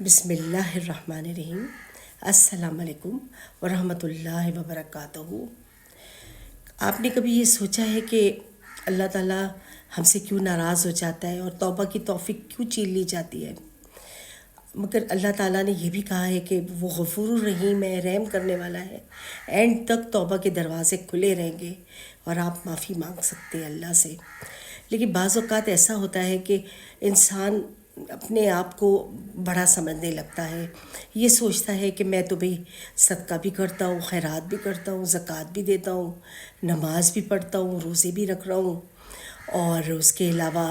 بسم اللہ الرحمن الرحیم۔ السلام علیکم ورحمۃ اللہ وبرکاتہ۔ آپ نے کبھی یہ سوچا ہے کہ اللہ تعالیٰ ہم سے کیوں ناراض ہو جاتا ہے اور توبہ کی توفیق کیوں چھین لی جاتی ہے؟ مگر اللہ تعالیٰ نے یہ بھی کہا ہے کہ وہ غفور الرحیم ہے، رحم کرنے والا ہے۔ اینڈ تک توبہ کے دروازے کھلے رہیں گے اور آپ معافی مانگ سکتے ہیں اللہ سے۔ لیکن بعض اوقات ایسا ہوتا ہے کہ انسان اپنے آپ کو بڑا سمجھنے لگتا ہے، یہ سوچتا ہے کہ میں تو بھئی صدقہ بھی کرتا ہوں، خیرات بھی کرتا ہوں، زکوٰۃ بھی دیتا ہوں، نماز بھی پڑھتا ہوں، روزے بھی رکھ رہا ہوں، اور اس کے علاوہ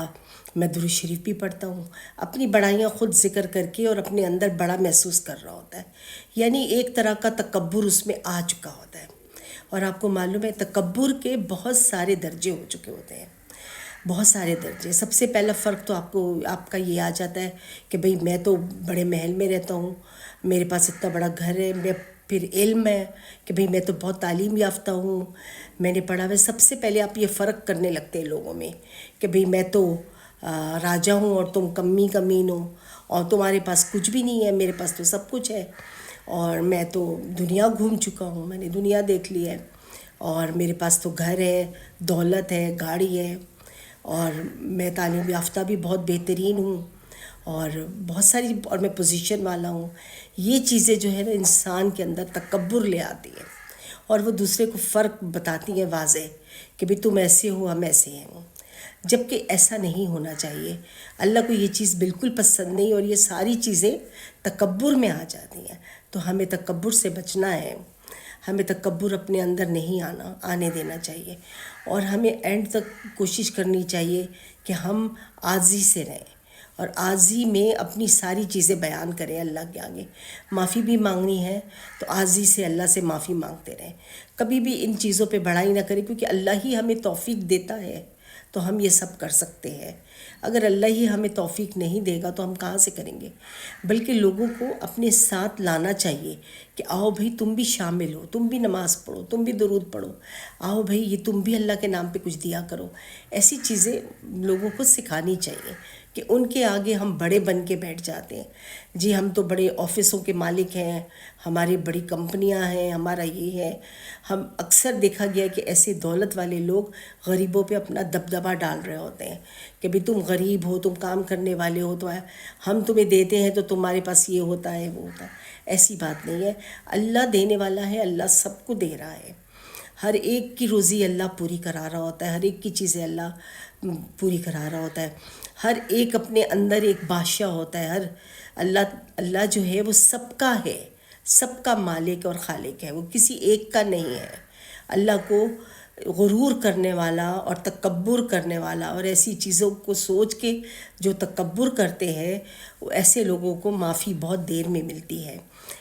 میں درود شریف بھی پڑھتا ہوں۔ اپنی بڑائیاں خود ذکر کر کے اور اپنے اندر بڑا محسوس کر رہا ہوتا ہے، یعنی ایک طرح کا تکبر اس میں آ چکا ہوتا ہے۔ اور آپ کو معلوم ہے تکبر کے بہت سارے درجے ہو چکے ہوتے ہیں، بہت سارے درجے۔ سب سے پہلا فرق تو آپ کا یہ آ جاتا ہے کہ بھئی میں تو بڑے محل میں رہتا ہوں، میرے پاس اتنا بڑا گھر ہے، پھر علم ہے کہ بھئی میں تو بہت تعلیم یافتہ ہوں، میں نے پڑھا ہے۔ سب سے پہلے آپ یہ فرق کرنے لگتے ہیں لوگوں میں کہ بھئی میں تو راجا ہوں اور تم کمی کمین ہو، اور تمہارے پاس کچھ بھی نہیں ہے، میرے پاس تو سب کچھ ہے، اور میں تو دنیا گھوم چکا ہوں، میں نے دنیا دیکھ لی ہے، اور میرے پاس تو گھر ہے، دولت ہے، گاڑی ہے، اور میں تعلیم یافتہ بھی بہت بہترین ہوں، اور بہت ساری، اور میں پوزیشن والا ہوں۔ یہ چیزیں جو ہے نا انسان کے اندر تکبر لے آتی ہیں، اور وہ دوسرے کو فرق بتاتی ہیں واضح کہ بھئی تم ایسے ہو، ہم ایسے ہیں، جبکہ ایسا نہیں ہونا چاہیے۔ اللہ کو یہ چیز بالکل پسند نہیں، اور یہ ساری چیزیں تکبر میں آ جاتی ہیں۔ تو ہمیں تکبر سے بچنا ہے، ہمیں تکبر اپنے اندر نہیں آنے دینا چاہیے، اور ہمیں اینڈ تک کوشش کرنی چاہیے کہ ہم عاجزی سے رہیں، اور عاجزی میں اپنی ساری چیزیں بیان کریں اللہ کے آگے۔ معافی بھی مانگنی ہے تو عاجزی سے اللہ سے معافی مانگتے رہیں، کبھی بھی ان چیزوں پہ بڑائی نہ کریں، کیونکہ اللہ ہی ہمیں توفیق دیتا ہے تو ہم یہ سب کر سکتے ہیں۔ اگر اللہ ہی ہمیں توفیق نہیں دے گا تو ہم کہاں سے کریں گے؟ بلکہ لوگوں کو اپنے ساتھ لانا چاہیے کہ آؤ بھئی تم بھی شامل ہو، تم بھی نماز پڑھو، تم بھی درود پڑھو، آؤ بھئی یہ تم بھی اللہ کے نام پہ کچھ دیا کرو۔ ایسی چیزیں لوگوں کو سکھانی چاہیے کہ ان کے آگے ہم بڑے بن کے بیٹھ جاتے ہیں، جی ہم تو بڑے آفسوں کے مالک ہیں، ہماری بڑی کمپنیاں ہیں، ہمارا یہ ہے۔ ہم اکثر دیکھا گیا کہ ایسے دولت والے لوگ غریبوں پہ اپنا دبدبہ ڈال رہے ہوتے ہیں کہ بھی تم غریب ہو، تم کام کرنے والے ہو، تو ہم تمہیں دیتے ہیں تو تمہارے پاس یہ ہوتا ہے، وہ ہوتا ہے۔ ایسی بات نہیں ہے، اللہ دینے والا ہے، اللہ سب کو دے رہا ہے، ہر ایک کی روزی اللہ پوری کرا رہا ہوتا ہے، ہر ایک کی چیزیں اللہ پوری کرا رہا ہوتا ہے، ہر ایک اپنے اندر ایک بادشاہ ہوتا ہے، اللہ جو ہے وہ سب کا ہے، سب کا مالک اور خالق ہے، وہ کسی ایک کا نہیں ہے۔ اللہ کو غرور کرنے والا اور تکبر کرنے والا اور ایسی چیزوں کو سوچ کے جو تکبر کرتے ہیں، وہ ایسے لوگوں کو معافی بہت دیر میں ملتی ہے۔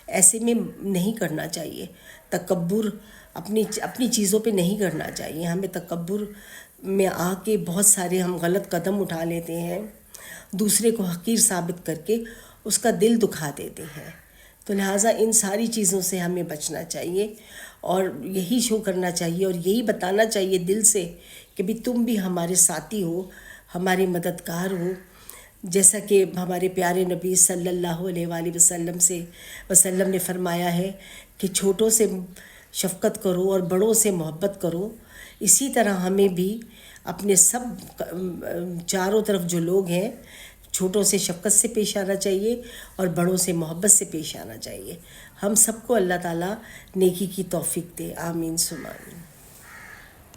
ایسے میں نہیں کرنا چاہیے تکبر، اپنی چیزوں پہ نہیں کرنا چاہیے۔ ہمیں تکبر میں آ کے بہت سارے ہم غلط قدم اٹھا لیتے ہیں، دوسرے کو حقیر ثابت کر کے اس کا دل دکھا دیتے ہیں۔ تو لہٰذا ان ساری چیزوں سے ہمیں بچنا چاہیے، اور یہی شو کرنا چاہیے اور یہی بتانا چاہیے دل سے کہ بھی تم بھی ہمارے ساتھی ہو، ہمارے مددگار ہو۔ جیسا کہ ہمارے پیارے نبی صلی اللہ علیہ وآلہ وسلم نے فرمایا ہے کہ چھوٹوں سے شفقت کرو اور بڑوں سے محبت کرو، اسی طرح ہمیں بھی اپنے سب چاروں طرف جو لوگ ہیں، چھوٹوں سے شفقت سے پیش آنا چاہیے اور بڑوں سے محبت سے پیش آنا چاہیے۔ ہم سب کو اللہ تعالیٰ نیکی کی توفیق دے، آمین ثم آمین۔